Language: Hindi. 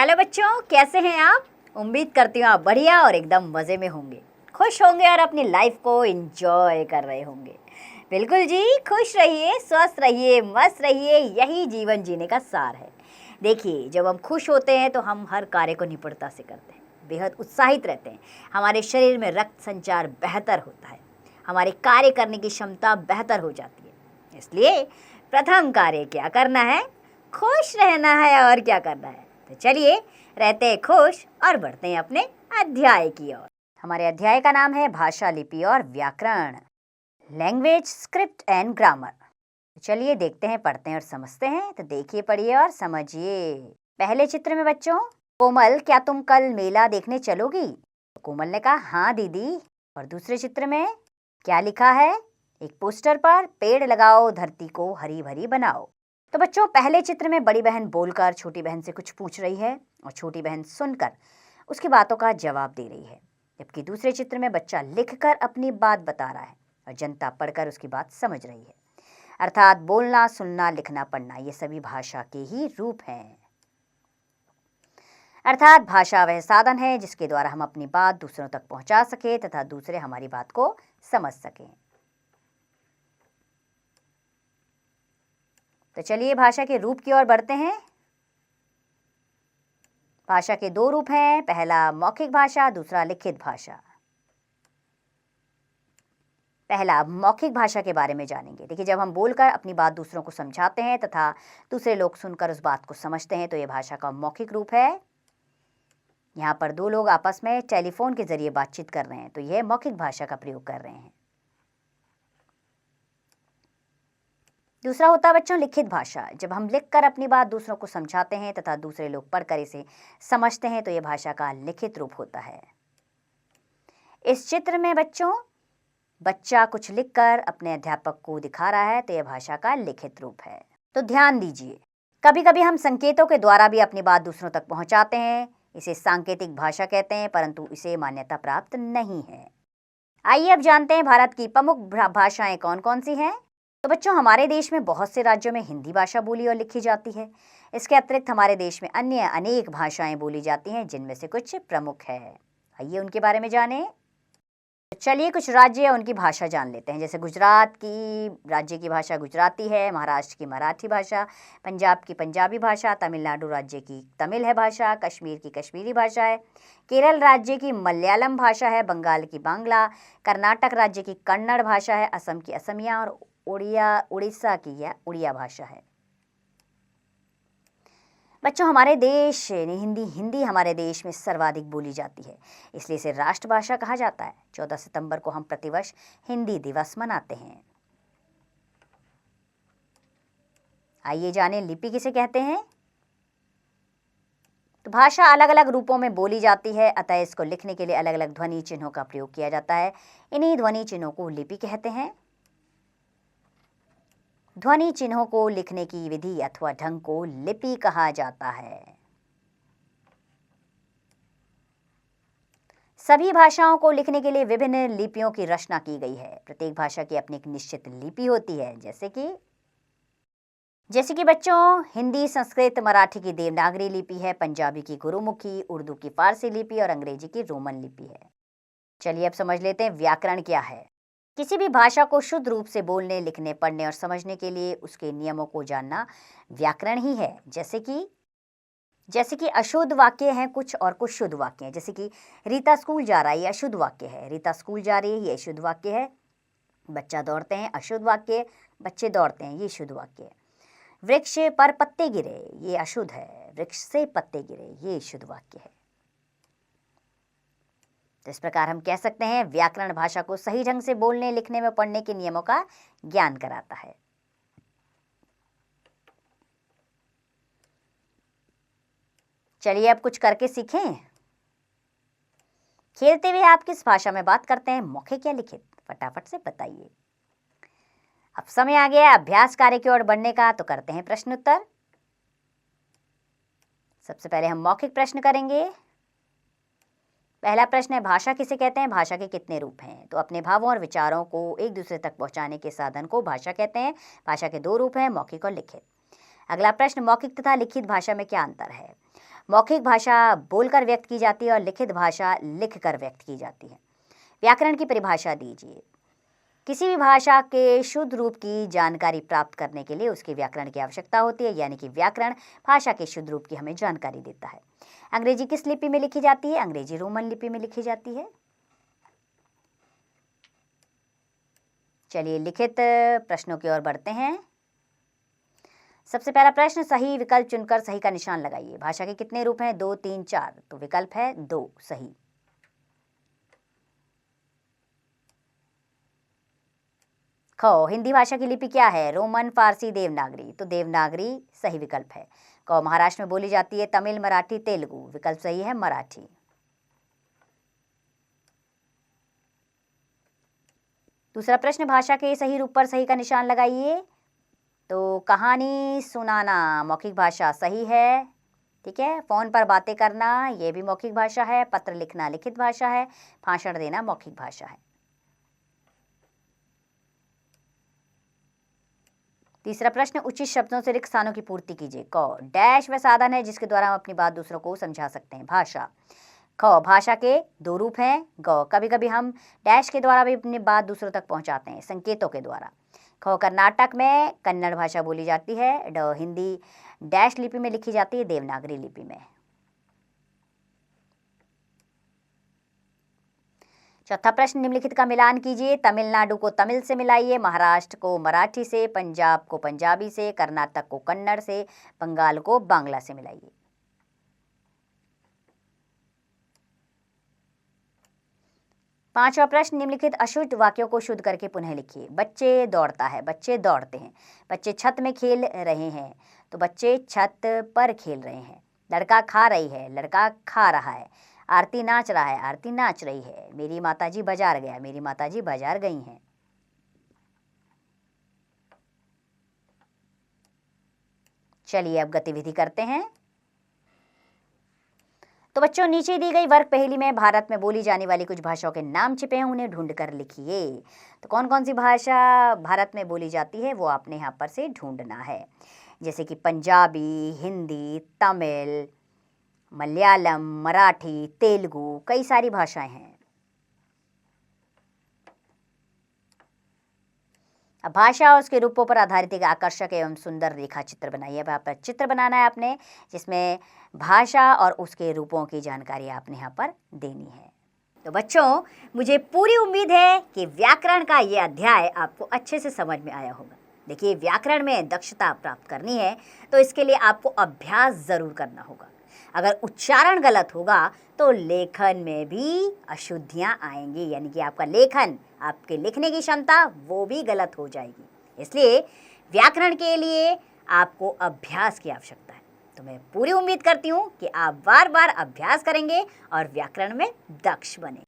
हेलो बच्चों, कैसे हैं आप। उम्मीद करती हूँ आप बढ़िया और एकदम मज़े में होंगे, खुश होंगे और अपनी लाइफ को एंजॉय कर रहे होंगे। बिल्कुल जी, खुश रहिए, स्वस्थ रहिए, मस्त रहिए, यही जीवन जीने का सार है। देखिए, जब हम खुश होते हैं तो हम हर कार्य को निपुणता से करते हैं, बेहद उत्साहित रहते हैं, हमारे शरीर में रक्त संचार बेहतर होता है, हमारे कार्य करने की क्षमता बेहतर हो जाती है। इसलिए प्रथम कार्य क्या करना है? खुश रहना है। और क्या करना है? तो चलिए रहते हैं खुश और बढ़ते हैं अपने अध्याय की ओर। हमारे अध्याय का नाम है भाषा, लिपि और व्याकरण, लैंग्वेज, स्क्रिप्ट एंड ग्रामर। चलिए देखते हैं, पढ़ते हैं और समझते हैं। तो देखिए, पढ़िए और समझिए। पहले चित्र में बच्चों, कोमल, क्या तुम कल मेला देखने चलोगी? तो कोमल ने कहा हाँ दीदी। और दूसरे चित्र में क्या लिखा है? एक पोस्टर पर पेड़ लगाओ, धरती को हरी भरी बनाओ। तो बच्चों, पहले चित्र में बड़ी बहन बोलकर छोटी बहन से कुछ पूछ रही है और छोटी बहन सुनकर उसकी बातों का जवाब दे रही है, जबकि दूसरे चित्र में बच्चा लिखकर अपनी बात बता रहा है और जनता पढ़कर उसकी बात समझ रही है। अर्थात बोलना, सुनना, लिखना, पढ़ना, ये सभी भाषा के ही रूप हैं। अर्थात भाषा वह साधन है जिसके द्वारा हम अपनी बात दूसरों तक पहुंचा सके तथा दूसरे हमारी बात को समझ सकें। तो चलिए भाषा के रूप की ओर बढ़ते हैं। भाषा के दो रूप हैं, पहला मौखिक भाषा, दूसरा लिखित भाषा। पहला मौखिक भाषा के बारे में जानेंगे। देखिए, जब हम बोलकर अपनी बात दूसरों को समझाते हैं तथा दूसरे लोग सुनकर उस बात को समझते हैं तो यह भाषा का मौखिक रूप है। यहाँ पर दो लोग आपस में टेलीफोन के जरिए बातचीत कर रहे हैं तो यह मौखिक भाषा का प्रयोग कर रहे हैं। दूसरा होता है बच्चों लिखित भाषा। जब हम लिखकर अपनी बात दूसरों को समझाते हैं तथा दूसरे लोग पढ़कर इसे समझते हैं तो यह भाषा का लिखित रूप होता है। इस चित्र में बच्चों, बच्चा कुछ लिखकर अपने अध्यापक को दिखा रहा है तो यह भाषा का लिखित रूप है। तो ध्यान दीजिए, कभी कभी हम संकेतों के द्वारा भी अपनी बात दूसरों तक पहुंचाते हैं, इसे सांकेतिक भाषा कहते हैं, परंतु इसे मान्यता प्राप्त नहीं है। आइए अब जानते हैं भारत की प्रमुख भाषाएं कौन कौन सी हैं। तो बच्चों, हमारे देश में बहुत से राज्यों में हिंदी भाषा बोली और लिखी जाती है। इसके अतिरिक्त हमारे देश में अन्य अनेक भाषाएं बोली जाती हैं, जिनमें से कुछ प्रमुख है। आइए उनके बारे में जानें। तो चलिए कुछ राज्य या उनकी भाषा जान लेते हैं। जैसे गुजरात की राज्य की भाषा गुजराती है, महाराष्ट्र की मराठी भाषा, पंजाब की पंजाबी भाषा, तमिलनाडु राज्य की तमिल है भाषा, कश्मीर की कश्मीरी भाषा है, केरल राज्य की मलयालम भाषा है, बंगाल की बांग्ला, कर्नाटक राज्य की कन्नड़ भाषा है, असम की असमिया और उड़ीसा की यह उड़िया भाषा है। बच्चों, हमारे देश हिंदी हमारे देश में सर्वाधिक बोली जाती है, इसलिए इसे राष्ट्रभाषा कहा जाता है। 14 सितंबर को हम प्रतिवर्ष हिंदी दिवस मनाते हैं। आइए जानें लिपि किसे कहते हैं। तो भाषा अलग अलग रूपों में बोली जाती है, अतः इसको लिखने के लिए अलग अलग ध्वनि चिन्हों का प्रयोग किया जाता है। इन्हीं ध्वनि चिन्हों को लिपि कहते हैं। ध्वनि चिन्हों को लिखने की विधि अथवा ढंग को लिपि कहा जाता है। सभी भाषाओं को लिखने के लिए विभिन्न लिपियों की रचना की गई है। प्रत्येक भाषा की अपनी एक निश्चित लिपि होती है, जैसे कि बच्चों, हिंदी, संस्कृत, मराठी की देवनागरी लिपि है, पंजाबी की गुरुमुखी, उर्दू की फारसी लिपि और अंग्रेजी की रोमन लिपि है। चलिए अब समझ लेते हैं व्याकरण क्या है। किसी भी भाषा को शुद्ध रूप से बोलने, लिखने, पढ़ने और समझने के लिए उसके नियमों को जानना व्याकरण ही है। जैसे कि अशुद्ध वाक्य हैं कुछ और कुछ शुद्ध वाक्य हैं। जैसे कि रीता स्कूल जा रहा है, ये अशुद्ध वाक्य है। रीता स्कूल जा रही है, ये शुद्ध वाक्य है। बच्चा दौड़ते हैं, अशुद्ध वाक्य। बच्चे दौड़ते हैं, ये शुद्ध वाक्य है। वृक्ष पर पत्ते गिरे, ये अशुद्ध है। वृक्ष से पत्ते गिरे, ये शुद्ध वाक्य है। तो इस प्रकार हम कह सकते हैं व्याकरण भाषा को सही ढंग से बोलने, लिखने में पढ़ने के नियमों का ज्ञान कराता है। चलिए अब कुछ करके सीखें। खेलते हुए आप किस भाषा में बात करते हैं, मौखिक या लिखित? फटाफट से बताइए। अब समय आ गया अभ्यास कार्य की ओर बढ़ने का, तो करते हैं प्रश्न उत्तर। सबसे पहले हम मौखिक प्रश्न करेंगे। पहला प्रश्न है, भाषा किसे कहते हैं? भाषा के कितने रूप हैं? तो अपने भावों और विचारों को एक दूसरे तक पहुंचाने के साधन को भाषा कहते हैं। भाषा के दो रूप हैं, मौखिक और लिखित। अगला प्रश्न, मौखिक तथा लिखित भाषा में क्या अंतर है? मौखिक भाषा बोलकर व्यक्त की जाती है और लिखित भाषा लिखकर व्यक्त की जाती है। व्याकरण की परिभाषा दीजिए। किसी भी भाषा के शुद्ध रूप की जानकारी प्राप्त करने के लिए उसके व्याकरण की आवश्यकता होती है, यानी कि व्याकरण भाषा के शुद्ध रूप की हमें जानकारी देता है। अंग्रेजी किस लिपि में लिखी जाती है? अंग्रेजी रोमन लिपि में लिखी जाती है। चलिए लिखित प्रश्नों की ओर बढ़ते हैं। सबसे पहला प्रश्न, सही विकल्प चुनकर सही का निशान लगाइए। भाषा के कितने रूप हैं? 2, 3, 4। तो विकल्प है 2 सही। ख, हिंदी भाषा की लिपि क्या है? रोमन, फारसी, देवनागरी। तो देवनागरी सही विकल्प है। क, महाराष्ट्र में बोली जाती है तमिल, मराठी, तेलुगु। विकल्प सही है मराठी। दूसरा प्रश्न, भाषा के सही रूप पर सही का निशान लगाइए। तो कहानी सुनाना मौखिक भाषा सही है, ठीक है। फोन पर बातें करना ये भी मौखिक भाषा है। पत्र लिखना लिखित भाषा है। भाषण देना मौखिक भाषा है। तीसरा प्रश्न, उचित शब्दों से रिक्त स्थानों की पूर्ति कीजिए। क, डैश वह साधन है जिसके द्वारा हम अपनी बात दूसरों को समझा सकते हैं। भाषा। ख, भाषा के 2 रूप हैं। ग, कभी कभी हम डैश के द्वारा भी अपनी बात दूसरों तक पहुंचाते हैं, संकेतों के द्वारा। ख, कर्नाटक में कन्नड़ भाषा बोली जाती है। ड, हिंदी डैश लिपि में लिखी जाती है, देवनागरी लिपि में। चौथा प्रश्न, निम्नलिखित का मिलान कीजिए। तमिलनाडु को तमिल से मिलाइए, महाराष्ट्र को मराठी से, पंजाब को पंजाबी से, कर्नाटक को कन्नड़ से, बंगाल को बांग्ला से मिलाइए। पांचवा प्रश्न, निम्नलिखित अशुद्ध वाक्यों को शुद्ध करके पुनः लिखिए। बच्चे दौड़ता है, बच्चे दौड़ते हैं। बच्चे छत में खेल रहे हैं, तो बच्चे छत पर खेल रहे हैं। लड़का खा रही है, लड़का खा रहा है। आरती नाच रहा है, आरती नाच रही है। मेरी माताजी बाजार गया, मेरी माताजी बाजार गई हैं। चलिए अब गतिविधि करते हैं। तो बच्चों, नीचे दी गई वर्ग पहेली में भारत में बोली जाने वाली कुछ भाषाओं के नाम छिपे हैं, उन्हें ढूंढकर लिखिए। तो कौन कौन सी भाषा भारत में बोली जाती है वो आपने यहाँ पर से ढूंढना है। जैसे कि पंजाबी, हिंदी, तमिल, मलयालम, मराठी, तेलुगु, कई सारी भाषाएं हैं। अब भाषा और उसके रूपों पर आधारित एक आकर्षक एवं सुंदर रेखा चित्र बनाइए। अब यहाँ पर चित्र बनाना है आपने, जिसमें भाषा और उसके रूपों की जानकारी आपने यहाँ पर देनी है। तो बच्चों, मुझे पूरी उम्मीद है कि व्याकरण का ये अध्याय आपको अच्छे से समझ में आया होगा। देखिए, व्याकरण में दक्षता प्राप्त करनी है तो इसके लिए आपको अभ्यास ज़रूर करना होगा। अगर उच्चारण गलत होगा तो लेखन में भी अशुद्धियाँ आएंगी, यानी कि आपका लेखन, आपके लिखने की क्षमता वो भी गलत हो जाएगी। इसलिए व्याकरण के लिए आपको अभ्यास की आवश्यकता है। तो मैं पूरी उम्मीद करती हूँ कि आप बार बार अभ्यास करेंगे और व्याकरण में दक्ष बने।